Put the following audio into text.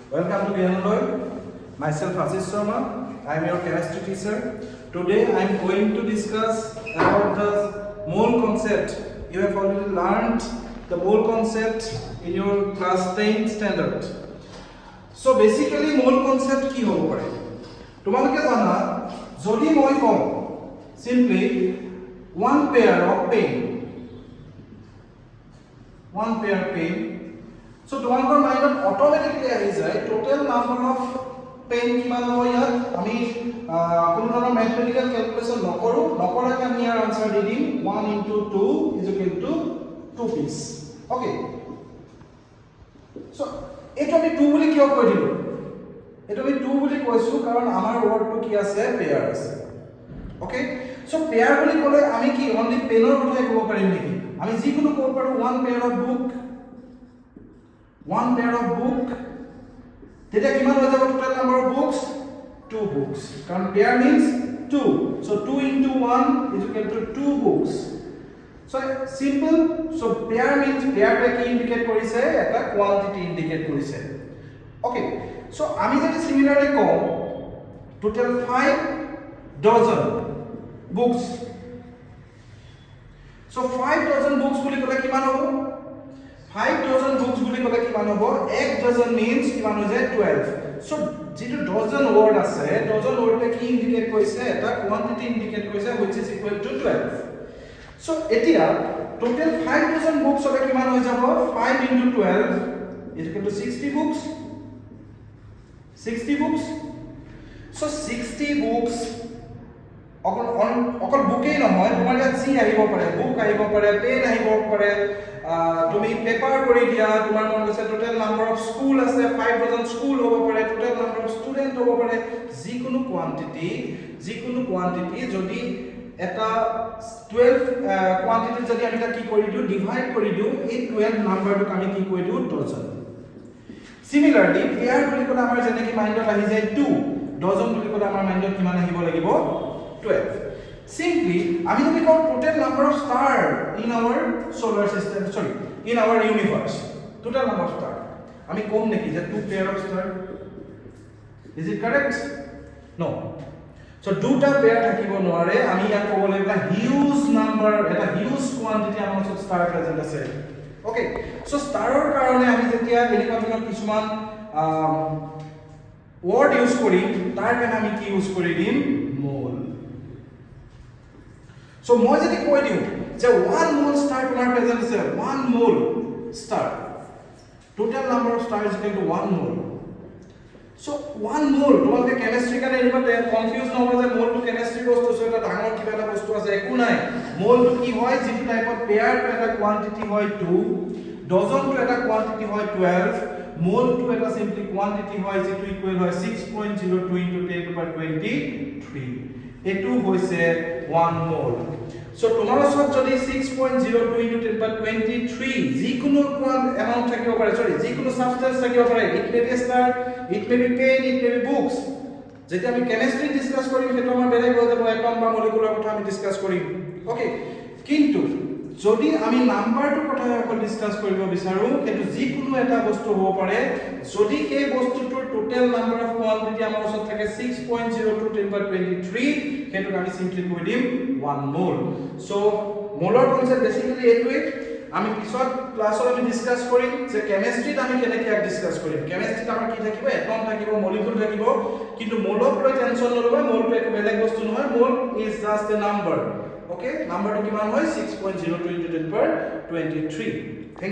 Welcome to Gyanaloy. Myself Ashish Sharma. I am your chemistry teacher. Today I am going to discuss about the mole concept. You have already learned the mole concept in your class 10 standard. So basically mole concept কি হ'ব পাৰে? তোমালোকে জানা যদি মই কম simply one pair of pen. So তোমালোকৰ মাইণ্ডত automatically আহি যায় টোটাল নাম্বাৰ অফ পেন কিমান হ'ব ইয়াত আমি কোনো ধৰণৰ ম্যাথমেটিক্যাল ক্যালকুলেশন নকৰাকৈ আমি ইয়াৰ আনসাৰ দি দিম 1 into 2 is equal to 2 piece. Okay, so এইটো আমি 2 বুলি কিয় কৈ দিলো? এইটো আমি 2 বুলি কৈছো কাৰণ আমাৰ ওয়াৰ্ডটো কি আছে পেয়াৰ আছে. Okay, so পেয়াৰ বুলি ক'লে আমি কি অনলি পেনৰ কথাই ক'ব পাৰিম নেকি? আমি যিকোনো ক'ব পাৰো one pair of book. তেতিয়া কিমান হৈ যাব total number of books? 2 books. কাৰণ pair means 2. So 2 into 1 is equal to 2 books. So simple. So pair means pair কি ইন্ডিকেট কৰিছে? এটা কোয়ান্টিটি ইন্ডিকেট কৰিছে. Okay. So আমি যদি সিমিলারলি কম total 5 dozen books. So 5 dozen books বুলি ক'লে কিমান হ'ব? 5 dozen books বুলি ক'লে কিমান হ'ব? 1 dozen means কিমান হৈ যায় 12. So যেটো dozen word আছে dozen wordে কি ইন্ডিকেট কৰিছে? এটা কোয়ান্টিটি ইন্ডিকেট কৰিছে which is equal to 12. So এতিয়া total 5 dozen books হ'লে কিমান হৈ যাব? 5 into 12 is equal to 60 books. 60 books. So 60 books অকল বুকেই নহয় তোমাৰ ইয়াত যি আহিব পাৰে বুক আহিব পাৰে পেন আহিব পাৰে তুমি পেপাৰ কৰি দিয়া তোমাৰ মন গৈছে টোটাল নাম্বাৰ অফ স্কুল আছে 5 dozen স্কুল হ'ব পাৰে টোটাল নাম্বাৰ অফ ষ্টুডেন্ট হ'ব পাৰে যিকোনো কোয়ান্টিটি যদি এটা 12 কোয়ান্টিটি যদি আমি কি কৰি দিও ডিভাইড কৰি দিও এই 12 নাম্বাৰটোক আমি কি কৰি দিও ডজন সিমিলাৰলি পেয়াৰ বুলি ক'লে আমাৰ যেনে কি মাইন্ডত আহি যায় 2 ডজন বুলি ক'লে আমাৰ মাইন্ডত কিমান আহিব লাগিব 12. Simply, আমি যদি কওঁ total number of star in our solar system, in our universe. Total number of star. আমি কম নেকি যে 2 pair of star? Is it correct? No. So দুটা পেয়াৰ থাকিব নোৱাৰে আমি ইয়াত ক'ব লাগিব হিউজ নাম্বাৰ এটা হিউজ কোয়ান্টিটি আমাৰ ওচৰত star প্ৰেজেন্ট আছে. Okay. So starৰ কাৰণে আমি যেতিয়া এনেকুৱা ধৰণৰ কিছুমান word ইউজ কৰিম তাৰ কাৰণে আমি কি ইউজ কৰি দিম mole. So মই যদি কৈ দিও যে 1 mole star তোমাৰ প্ৰেজেন্ট আছে 1 mole star total number of stars is equal to 1 mole. So 1 mole তোমালোকে কেমিস্ট্রি কাৰণে এনেকুৱা কনফিউজ নহব যে mole টো কেমিস্ট্ৰি বস্তু আছে এটা ডাঙৰ কিবা এটা বস্তু আছে একো নাই mole টো কি হয় যিটো টাইপত পেয়াৰ টো এটা কোয়ান্টিটি হয় 2 ডজন টো এটা কোয়ান্টিটি হয় 12 mole টো এটা সিম্পলি কোয়ান্টিটি হয় যেটো ইকুৱেল হয় 6.02 into 10 to the power 23 এটু হৈছে 1 mole. So তোমার ওচৰত যদি 6.02 into 10 to the power 23 যিকোনো এমাউন্ট থাকিব পাৰে যিকোনো সাবস্টেন্স থাকিব পাৰে it may be a star it may be pen it may be books যেতিয়া আমি কেমিস্ট্রি ডিসকাস কৰিম সেইটো আমাৰ বেলেগ হৈ যাব এটম বা মলিকুলাৰ কথা আমি ডিসকাস কৰিম ওকে কিন্তু যদি আমি নাম্বাৰটো কথা অকল ডিসকাস কৰিব বিচাৰো সেইটো যিকোনো এটা বস্তু হ'ব পাৰে যদি সেই বস্তুটোৰ টোটাল নাম্বাৰ অফ কোয়ান্টিটি আমাৰ ওচৰত থাকে 6.02 10 to the power 23 সেইটো আমি সিম্পলি কৈ দিম 1 mole. So মোলৰ কনসেপ্ট বেসিক্যালি এইটোৱে আমি পিছত ক্লাছত আমি ডিসকাস কৰিম যে কেমিস্ট্ৰিত আমি কেনেকৈ ডিসকাস কৰিম কেমিস্ট্ৰিত আমাৰ কি থাকিব এটম থাকিব মলিকুল থাকিব কিন্তু মোলক লৈ টেনচন নলবা মোলটো এক বেলেগ বস্তু নহয় মোল is just a number okay নাম্বাৰটো কিমান হয় 6.02 into 10 to the power 23